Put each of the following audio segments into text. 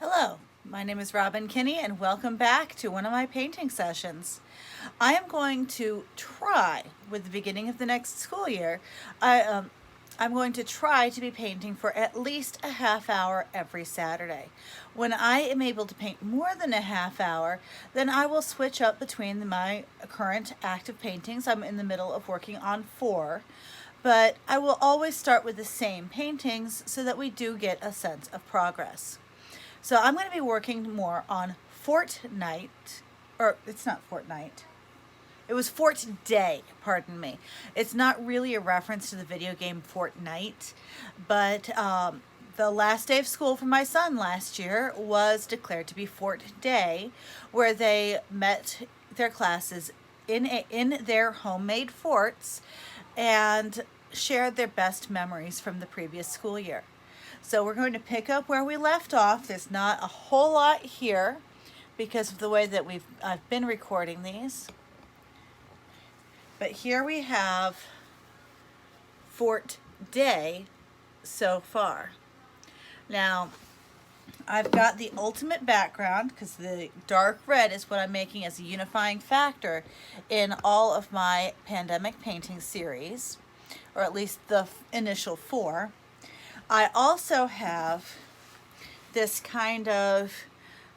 Hello, my name is Robin Kinney and welcome back to one of my painting sessions. I am going to try, with the beginning of the next school year, I'm going to try to be painting for at least a half hour every Saturday. When I am able to paint more than a half hour, then I will switch up between my current active paintings. I'm in the middle of working on 4, but I will always start with the same paintings so that we do get a sense of progress. So I'm going to be working more on Fortnite, or it's not Fortnite. It was Fort Day, pardon me. It's not really a reference to the video game Fortnite, but the last day of school for my son last year was declared to be Fort Day, where they met their classes in their homemade forts and shared their best memories from the previous school year. So we're going to pick up where we left off. There's not a whole lot here because of the way that I've been recording these. But here we have Fort Day so far. Now, I've got the ultimate background because the dark red is what I'm making as a unifying factor in all of my pandemic painting series, or at least the initial 4. I also have this kind of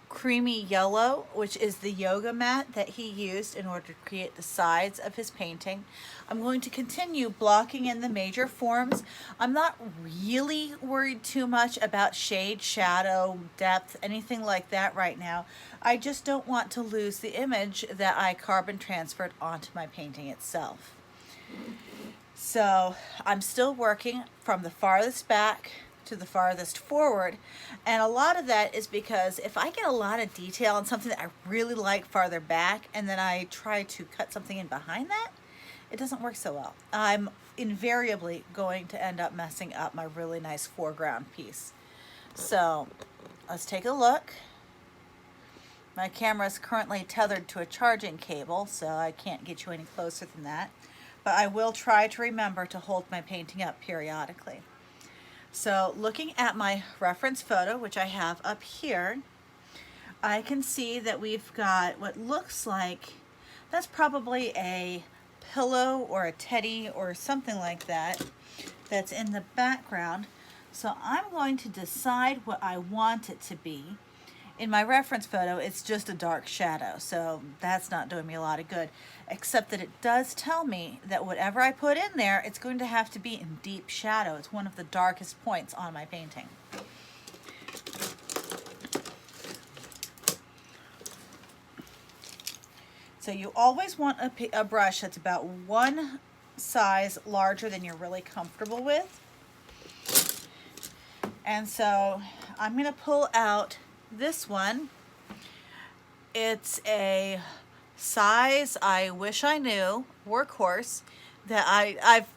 creamy yellow, which is the yoga mat that he used in order to create the sides of his painting. I'm going to continue blocking in the major forms. I'm not really worried too much about shade, shadow, depth, anything like that right now. I just don't want to lose the image that I carbon transferred onto my painting itself. So I'm still working from the farthest back to the farthest forward, and a lot of that is because if I get a lot of detail on something that I really like farther back and then I try to cut something in behind that, it doesn't work so well. I'm invariably going to end up messing up my really nice foreground piece. So let's take a look. My camera is currently tethered to a charging cable, so I can't get you any closer than that. But I will try to remember to hold my painting up periodically. So looking at my reference photo, which I have up here, I can see that we've got what looks like, that's probably a pillow or a teddy or something like that that's in the background. So I'm going to decide what I want it to be. In my reference photo, it's just a dark shadow, so that's not doing me a lot of good, except that it does tell me that whatever I put in there, it's going to have to be in deep shadow. It's one of the darkest points on my painting. So you always want a brush that's about one size larger than you're really comfortable with. And so I'm going to pull out this one. It's a size I wish I knew, workhorse, that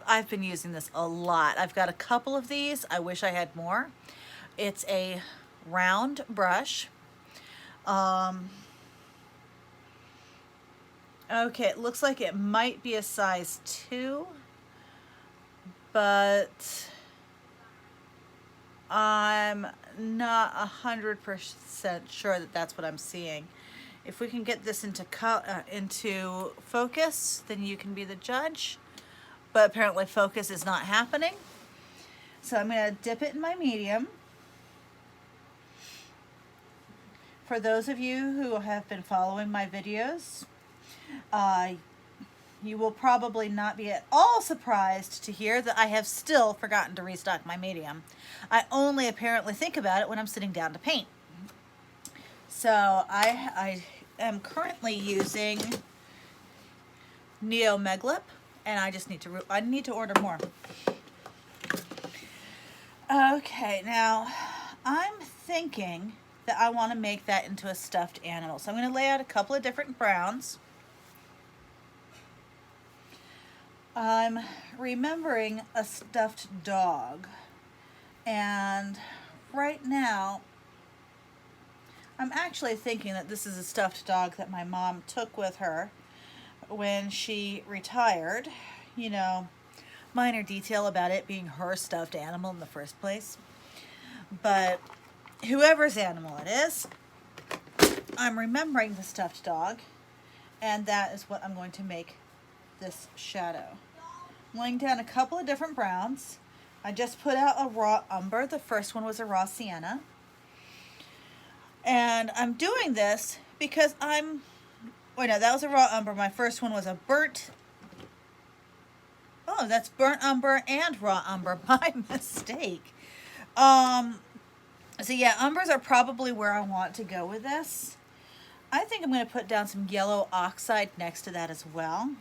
I've been using this a lot. I've got a couple of these. I wish I had more. It's a round brush. Okay, it looks like it might be a size 2, but I'm not 100% sure that that's what I'm seeing. If we can get this into focus, then you can be the judge. But apparently focus is not happening. So I'm going to dip it in my medium. For those of you who have been following my videos, you will probably not be at all surprised to hear that I have still forgotten to restock my medium. I only apparently think about it when I'm sitting down to paint. So I am currently using Neomeglip, and I need to order more. Okay, now I'm thinking that I want to make that into a stuffed animal. So I'm going to lay out a couple of different browns. I'm remembering a stuffed dog, and right now I'm actually thinking that this is a stuffed dog that my mom took with her when she retired. You know, minor detail about it being her stuffed animal in the first place. But whoever's animal it is, I'm remembering the stuffed dog, and that is what I'm going to make this shadow. I'm laying down a couple of different browns. I just put out a raw umber. The first one was a raw sienna. And I'm doing this because wait, no, that was a raw umber. My first one was a burnt, oh, that's burnt umber and raw umber by mistake. So yeah, umbers are probably where I want to go with this. I think I'm going to put down some yellow oxide next to that as well.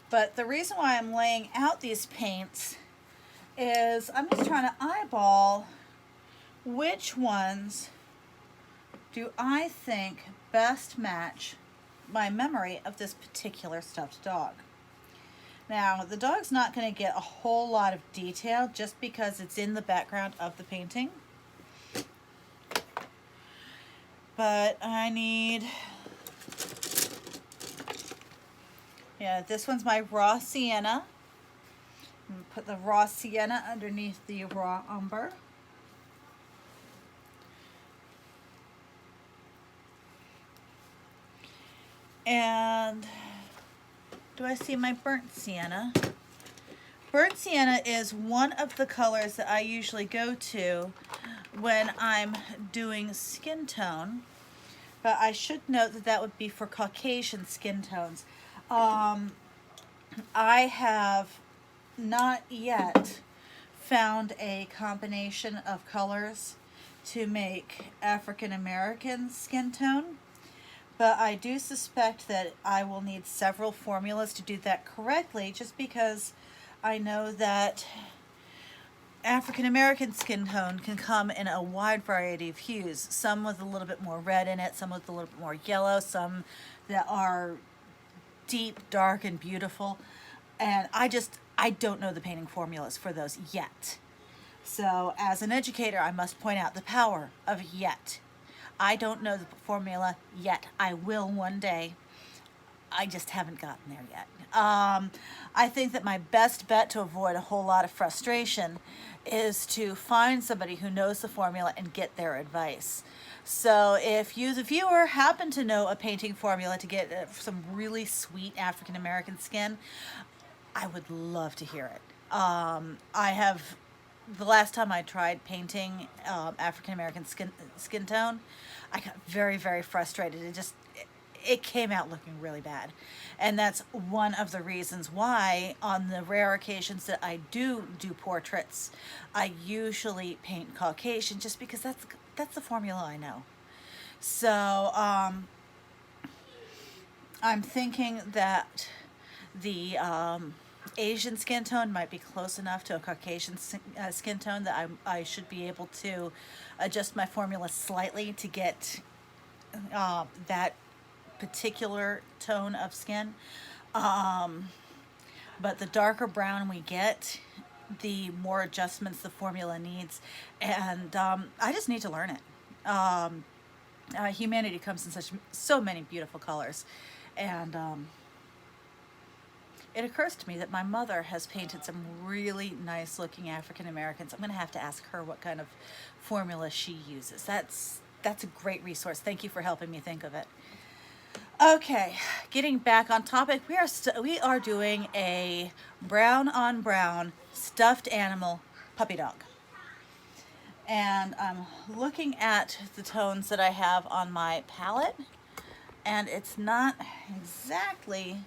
But the reason why I'm laying out these paints is I'm just trying to eyeball which ones do I think best match my memory of this particular stuffed dog. Now, the dog's not going to get a whole lot of detail just because it's in the background of the painting. But I need, yeah, this one's my raw sienna. I'm going to put the raw sienna underneath the raw umber. And do I see my burnt sienna? Burnt sienna is one of the colors that I usually go to when I'm doing skin tone, but I should note that that would be for Caucasian skin tones. I have not yet found a combination of colors to make African American skin tone, but I do suspect that I will need several formulas to do that correctly, just because I know that African American skin tone can come in a wide variety of hues, some with a little bit more red in it, some with a little bit more yellow, some that are deep, dark, and beautiful. And I don't know the painting formulas for those yet. So as an educator, I must point out the power of yet. I don't know the formula yet. I will one day. I just haven't gotten there yet. I think that my best bet to avoid a whole lot of frustration is to find somebody who knows the formula and get their advice. So if you, the viewer, happen to know a painting formula to get some really sweet African American skin, I would love to hear it. The last time I tried painting African American skin tone, I got very, very frustrated. It came out looking really bad. And that's one of the reasons why on the rare occasions that I do portraits, I usually paint Caucasian, just because that's the formula I know. So I'm thinking that the Asian skin tone might be close enough to a Caucasian skin tone that I should be able to adjust my formula slightly to get that particular tone of skin. But the darker brown we get, the more adjustments the formula needs. And I just need to learn it. Humanity comes in so many beautiful colors. And it occurs to me that my mother has painted some really nice looking African Americans. I'm going to have to ask her what kind of formula she uses. That's a great resource. Thank you for helping me think of it. Okay, getting back on topic, we are doing a brown on brown stuffed animal puppy dog. And I'm looking at the tones that I have on my palette, and it's not exactly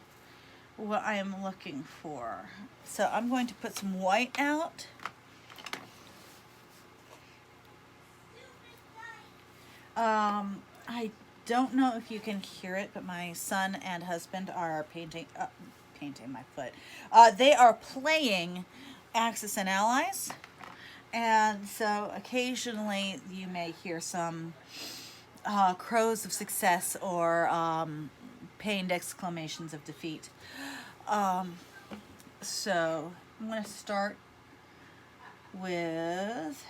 what I am looking for. So I'm going to put some white out. I don't know if you can hear it, but my son and husband are painting my foot. They are playing Axis and Allies, and so occasionally you may hear some crows of success or pained exclamations of defeat. So I'm going to start with,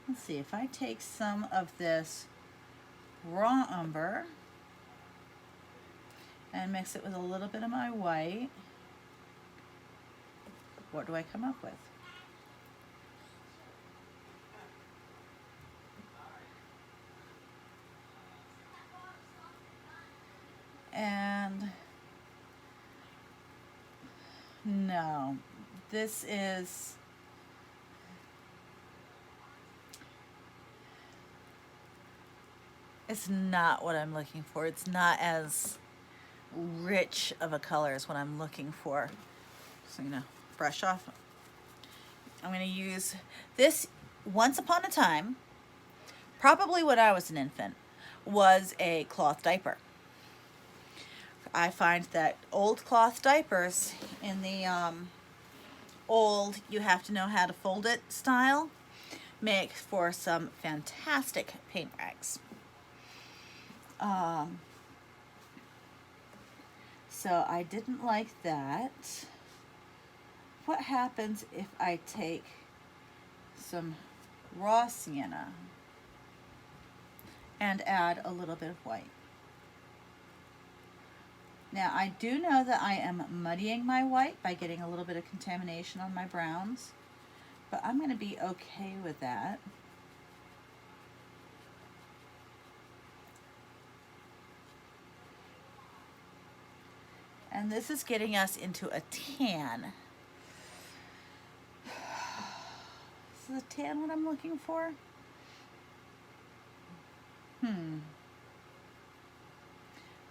let's see, if I take some of this raw umber and mix it with a little bit of my white. What do I come up with? And no, this is, it's not what I'm looking for. It's not as rich of a color as what I'm looking for. So I'm gonna brush off. I'm gonna use this. Once upon a time, probably when I was an infant, was a cloth diaper. I find that old cloth diapers in the old, you have to know how to fold it style, make for some fantastic paint rags. So I didn't like that. What happens if I take some raw sienna and add a little bit of white? Now I do know that I am muddying my white by getting a little bit of contamination on my browns, but I'm going to be okay with that. And this is getting us into a tan. Is the tan what I'm looking for?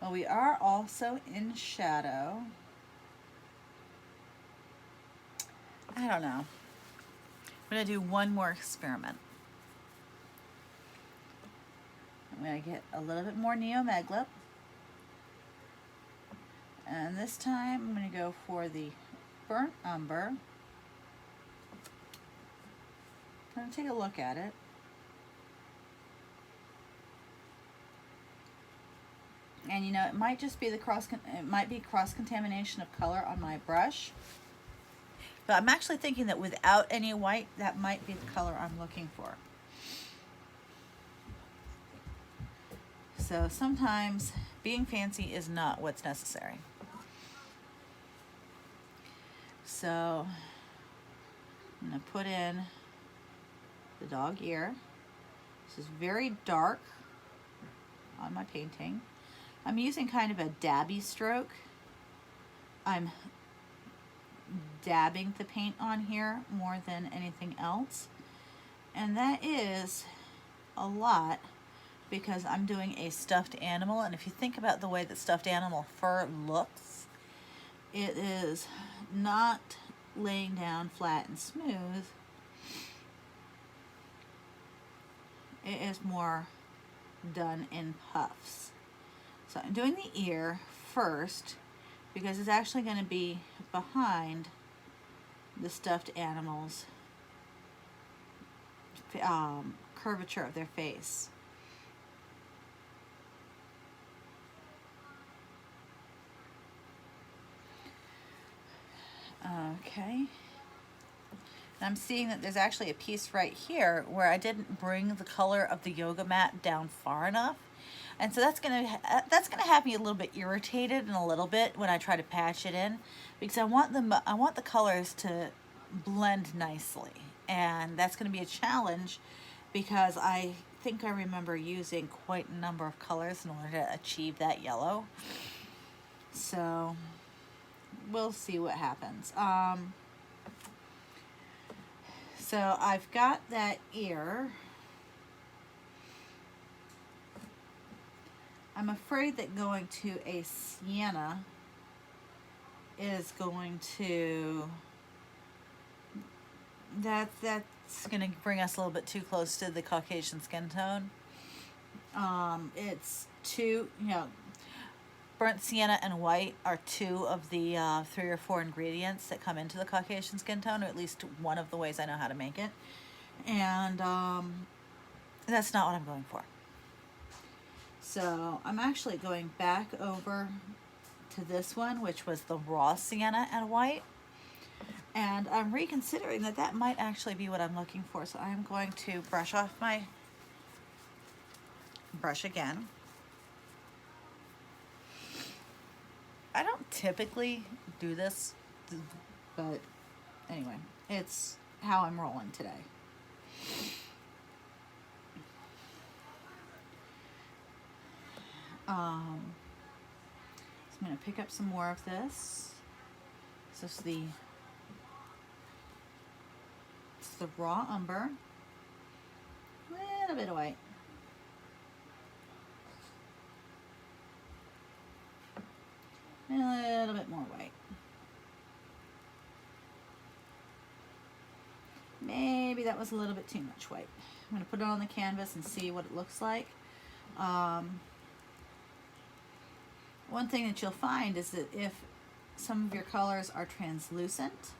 Well, we are also in shadow. I don't know. I'm going to do one more experiment. I'm going to get a little bit more Neomeglip. And this time I'm going to go for the burnt umber. I'm going to take a look at it. And you know, it might just be it might be cross contamination of color on my brush. But I'm actually thinking that without any white, that might be the color I'm looking for. So sometimes being fancy is not what's necessary. So I'm going to put in the dog ear. This is very dark on my painting. I'm using kind of a dabby stroke. I'm dabbing the paint on here more than anything else. And that is a lot because I'm doing a stuffed animal. And if you think about the way that stuffed animal fur looks, it is not laying down flat and smooth. It is more done in puffs. So I'm doing the ear first because it's actually going to be behind the stuffed animal's curvature of their face. Okay. And I'm seeing that there's actually a piece right here where I didn't bring the color of the yoga mat down far enough. And so that's gonna have me a little bit irritated in a little bit when I try to patch it in, because I want the colors to blend nicely, and that's gonna be a challenge because I think I remember using quite a number of colors in order to achieve that yellow. So we'll see what happens. So I've got that ear. I'm afraid that going to a sienna is going to, that's going to bring us a little bit too close to the Caucasian skin tone. It's too, you know, burnt sienna and white are two of the 3 or 4 ingredients that come into the Caucasian skin tone, or at least one of the ways I know how to make it. And that's not what I'm going for. So I'm actually going back over to this one, which was the raw sienna and white. And I'm reconsidering that might actually be what I'm looking for. So I'm going to brush off my brush again. typically do this, but anyway, it's how I'm rolling today. So I'm going to pick up some more of this. So it's the raw umber, a little bit of white. And a little bit more white. Maybe that was a little bit too much white. I'm going to put it on the canvas and see what it looks like. One thing that you'll find is that if some of your colors are translucent,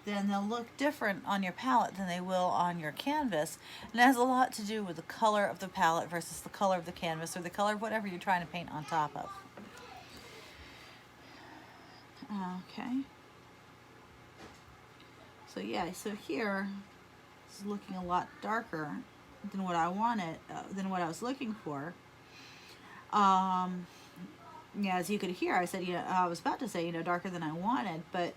then they'll look different on your palette than they will on your canvas. And it has a lot to do with the color of the palette versus the color of the canvas or the color of whatever you're trying to paint on top of. Okay. So yeah, so here it's looking a lot darker than what I wanted, than what I was looking for. Yeah, as you could hear, I said, I was about to say, darker than I wanted, but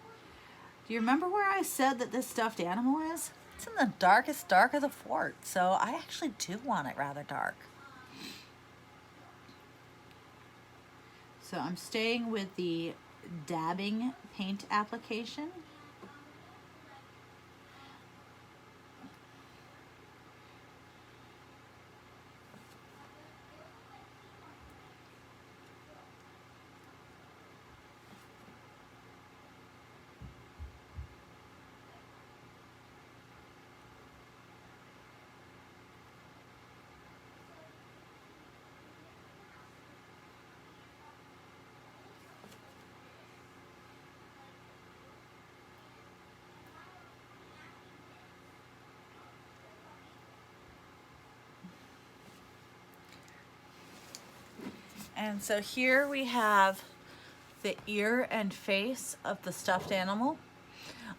do you remember where I said that this stuffed animal is? It's in the darkest dark of the fort, so I actually do want it rather dark. So I'm staying with the dabbing paint application. And so here we have the ear and face of the stuffed animal.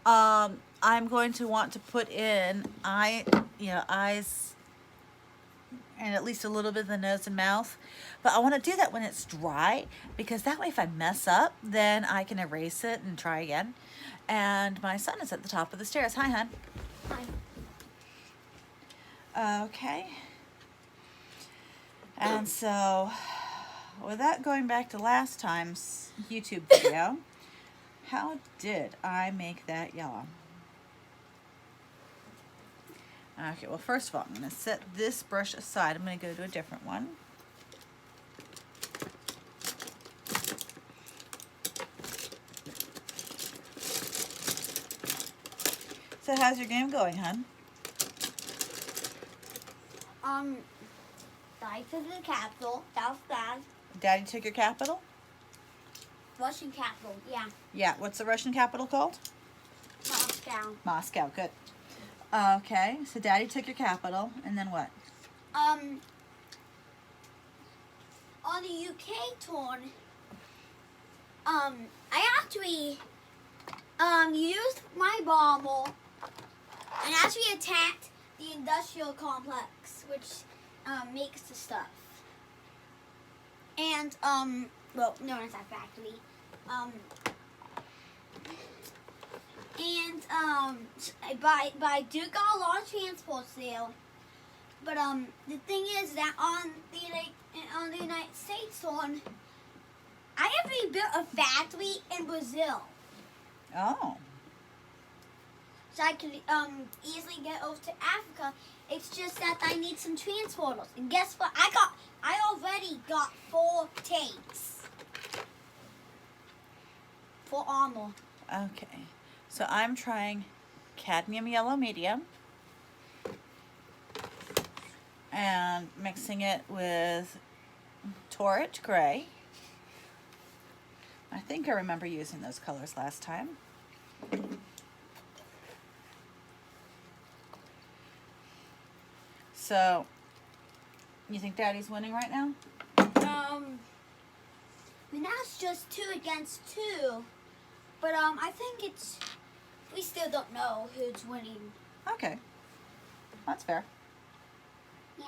I'm going to want to put in eyes and at least a little bit of the nose and mouth. But I want to do that when it's dry, because that way if I mess up, then I can erase it and try again. And my son is at the top of the stairs. Hi, hon. Hi. Okay. And so, without going back to last time's YouTube video, how did I make that yellow? Okay, well, first of all, I'm going to set this brush aside. I'm going to go to a different one. So how's your game going, hon? I took the capital. That was bad. Daddy took your capital? Russian capital, yeah. Yeah, what's the Russian capital called? Moscow. Moscow, good. Okay, so Daddy took your capital, and then what? On the UK tour, I actually, used my bomber and actually attacked the industrial complex, which, makes the stuff. And, well, known as that factory. But I do got a lot of transports there. But the thing is that on the United States one, I actually built a factory in Brazil, Oh. so I could easily get over to Africa. It's just that I need some transporters. And guess what? I already got 4 tanks for armor. Okay, so I'm trying cadmium yellow medium and mixing it with Torrid gray. I think I remember using those colors last time. So, you think Daddy's winning right now? I mean, that's just 2 against 2. But I think we still don't know who's winning. Okay, that's fair. Yeah.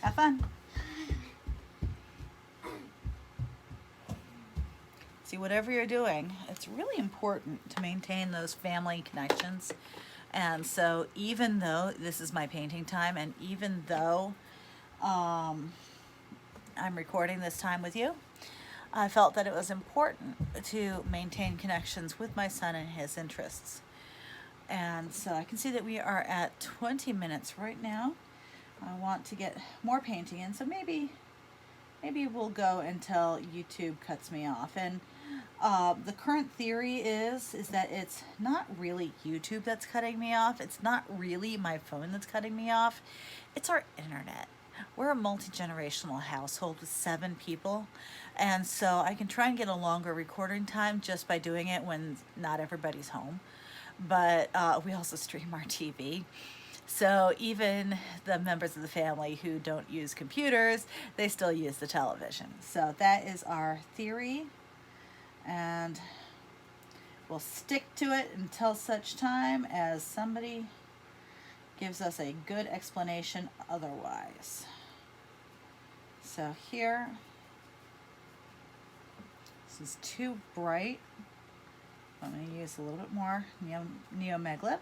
Have fun. See, whatever you're doing, it's really important to maintain those family connections. And so even though this is my painting time, and even though I'm recording this time with you, I felt that it was important to maintain connections with my son and his interests. And so I can see that we are at 20 minutes right now. I want to get more painting in, so maybe we'll go until YouTube cuts me off. And the current theory is that it's not really YouTube that's cutting me off. It's not really my phone that's cutting me off. It's our internet. We're a multi-generational household with 7 people, and so I can try and get a longer recording time just by doing it when not everybody's home. But we also stream our TV. So even the members of the family who don't use computers, they still use the television. So that is our theory, and we'll stick to it until such time as somebody gives us a good explanation otherwise. So here, this is too bright. I'm going to use a little bit more Neomeglip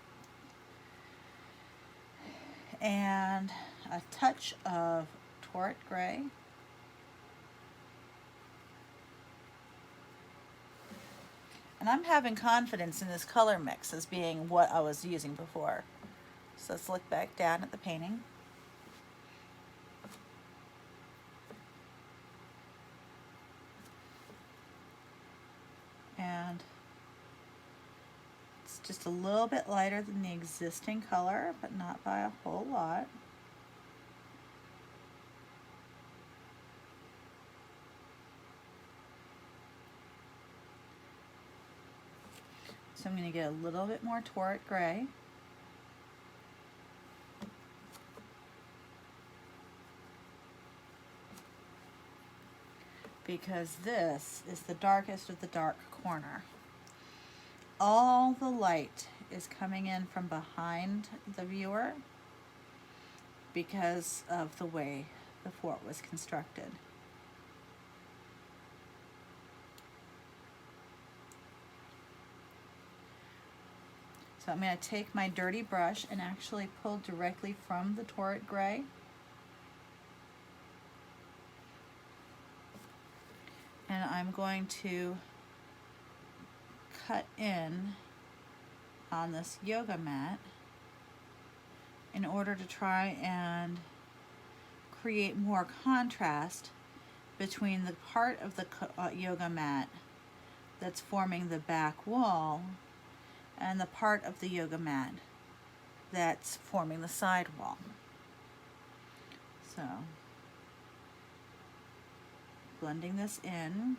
and a touch of Torrid Gray. And I'm having confidence in this color mix as being what I was using before. So let's look back down at the painting. And it's just a little bit lighter than the existing color, but not by a whole lot. So I'm going to get a little bit more Torrid Gray. Because this is the darkest of the dark corner. All the light is coming in from behind the viewer because of the way the fort was constructed. So I'm going to take my dirty brush and actually pull directly from the Torrid Gray. And I'm going to cut in on this yoga mat in order to try and create more contrast between the part of the yoga mat that's forming the back wall and the part of the yoga mat that's forming the side wall. So, blending this in.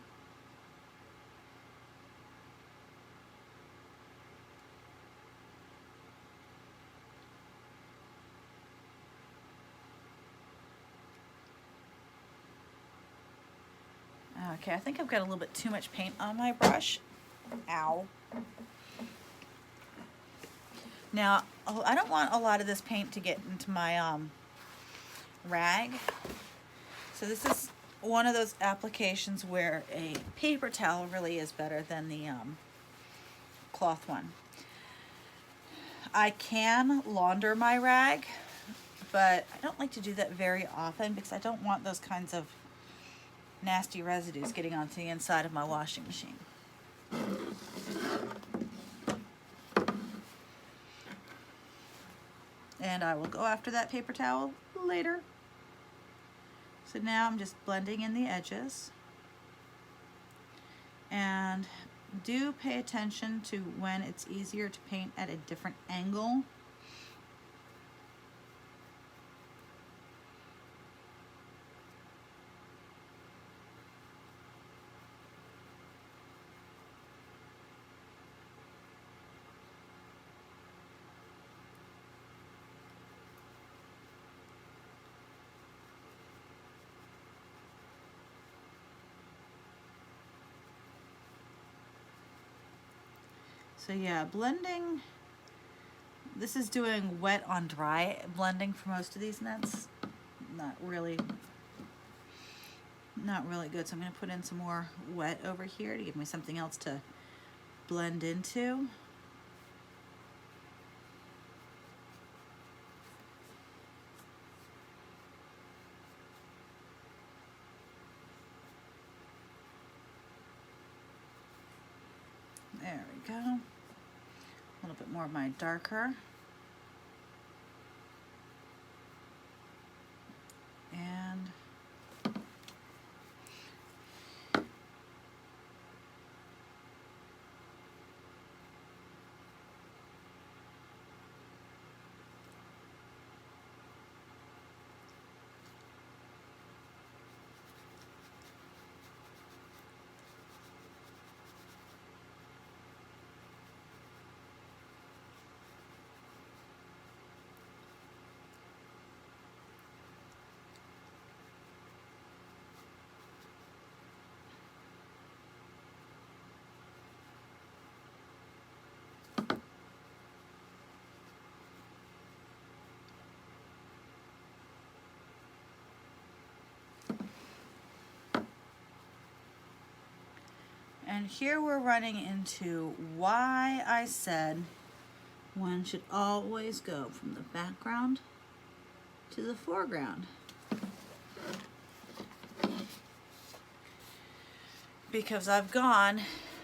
Okay, I think I've got a little bit too much paint on my brush. Ow. Now, I don't want a lot of this paint to get into my rag. So this is one of those applications where a paper towel really is better than the cloth one. I can launder my rag, but I don't like to do that very often because I don't want those kinds of nasty residues getting onto the inside of my washing machine. And I will go after that paper towel later. So now I'm just blending in the edges. And do pay attention to when it's easier to paint at a different angle. So yeah, blending, this is doing wet on dry blending for most of these, and that's not really not really good, so I'm going to put in some more wet over here to give me something else to blend into. There we go. A little bit more of my darker. And And here we're running into why I said one should always go from the background to the foreground. Because I've gone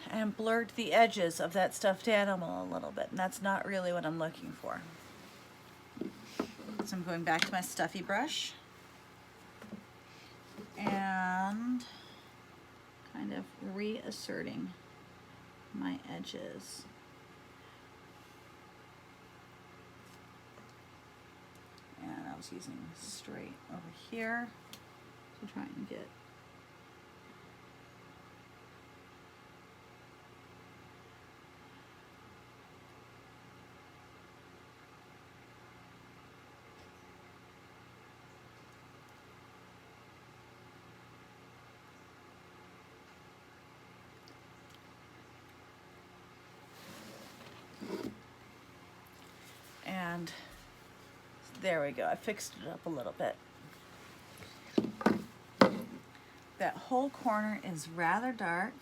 and blurred the edges of that stuffed animal a little bit, and that's not really what I'm looking for. So I'm going back to my stuffy brush and kind of reasserting my edges. And I was using straight over here to try and get and there we go. I fixed it up a little bit. That whole corner is rather dark.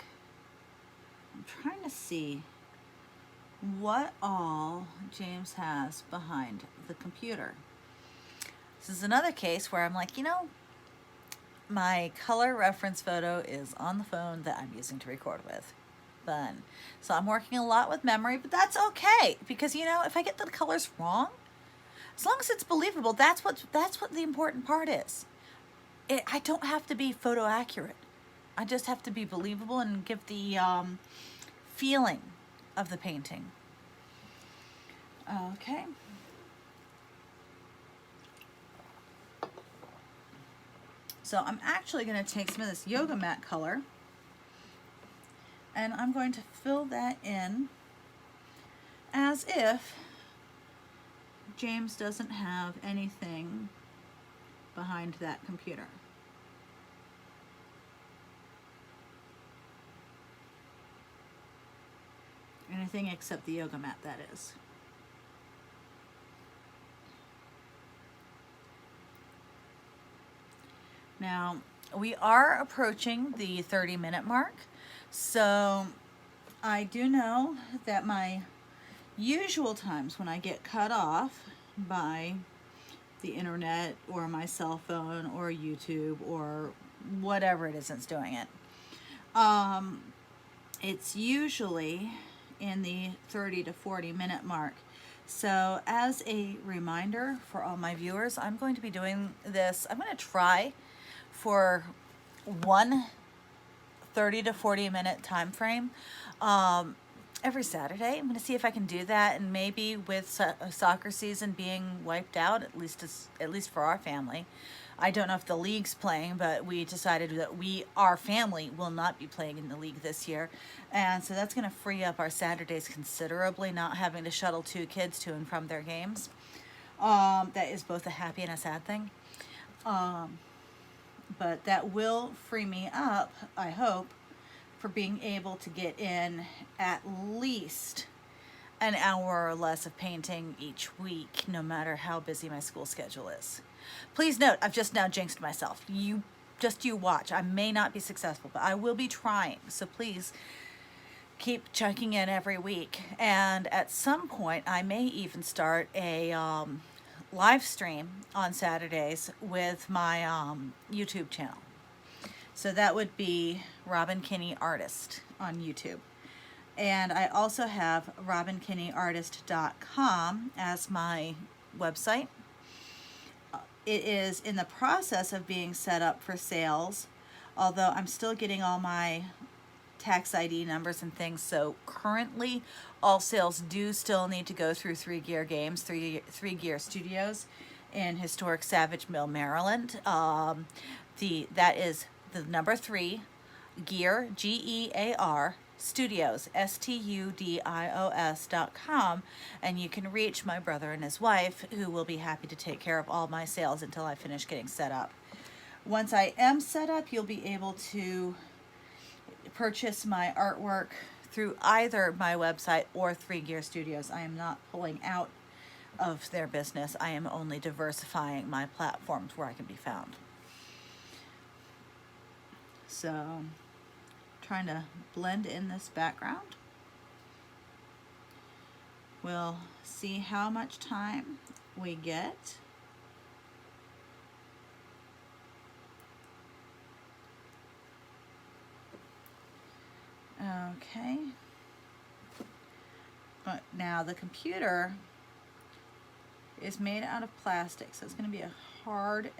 I'm trying to see what all James has behind the computer. This is another case where I'm like, you know, my color reference photo is on the phone that I'm using to record with. Fun. So I'm working a lot with memory, but that's okay, because you know, if I get the colors wrong, as long as it's believable, that's what the important part is. I don't have to be photo accurate. I just have to be believable and give the feeling of the painting. Okay. So I'm actually going to take some of this yoga mat color and I'm going to fill that in as if James doesn't have anything behind that computer. Anything except the yoga mat, that is. Now, we are approaching the 30-minute mark, so I do know that my usual times when I get cut off by the internet or my cell phone or YouTube or whatever it is that's doing it, it's usually in the 30 to 40-minute mark. So as a reminder for all my viewers, I'm going to be doing this. I'm going to try for one 30 to 40-minute time frame every Saturday. I'm going to see if I can do that, and maybe with soccer season being wiped out, at least for our family. I don't know if the league's playing, but we decided that our family will not be playing in the league this year. And so that's going to free up our Saturdays considerably, not having to shuttle 2 kids to and from their games. That is both a happy and a sad thing. But that will free me up, I hope, for being able to get in at least an hour or less of painting each week, no matter how busy my school schedule is. Please note, I've just now jinxed myself. You just you watch. I may not be successful, but I will be trying. So please keep checking in every week. And at some point, I may even start a live stream on Saturdays with my YouTube channel. So that would be Robin Kinney Artist on YouTube. And I also have robinkinneyartist.com as my website. It is in the process of being set up for sales, although I'm still getting all my tax ID numbers and things. So currently, all sales do still need to go through Three Gear Games, Three Gear Studios in historic Savage Mill, Maryland. That is the number 3 Gear, GEAR, Studios, STUDIOS.com, and you can reach my brother and his wife, who will be happy to take care of all my sales until I finish getting set up. Once I am set up, you'll be able to purchase my artwork through either my website or Three Gear Studios. I am not pulling out of their business. I am only diversifying my platforms where I can be found. So, trying to blend in this background. We'll see how much time we get. Okay. But now the computer is made out of plastic, so it's going to be a hard